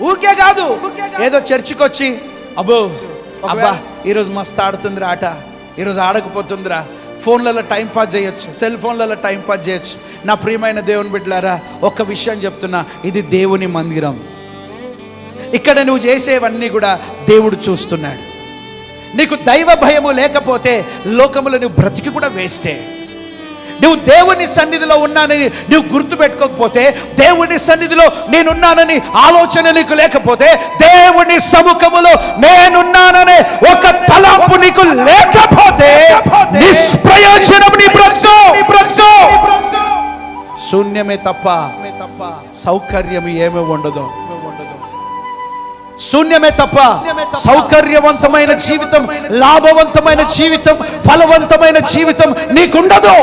ఊరికే కాదు, ఏదో చర్చికి వచ్చి అబ్బా ఈరోజు మస్తు ఆడుతుందిరా ఆట, ఈరోజు ఆడకపోతుందిరా, ఫోన్లలో టైం పాస్ చేయొచ్చు, సెల్ ఫోన్లలో టైం పాస్ చేయొచ్చు. నా ప్రియమైన దేవుని బిడ్డలారా, ఒక్క విషయం చెప్తున్నా, ఇది దేవుని మందిరం. ఇక్కడ నువ్వు చేసేవన్నీ కూడా దేవుడు చూస్తున్నాడు. నీకు దైవ భయము లేకపోతే లోకములో నువ్వు బ్రతికి కూడా వేస్టే. నువ్వు దేవుని సన్నిధిలో ఉన్నానని నువ్వు గుర్తుపెట్టుకోకపోతే, దేవుని సన్నిధిలో నేనున్నానని ఆలోచన నీకు లేకపోతే, దేవుని సముఖములో నేనున్నాననే ఒక తలంపు నీకు లేకపోతే నిష్ప్రయోజనం నీ బ్రతుకు. శూన్యమే తప్ప సౌకర్యం ఏమీ ఉండదు. శూన్యమే తప్ప సౌకర్యవంతమైన జీవితం, లాభవంతమైన జీవితం, ఫలవంతమైన జీవితం నీకుండదు.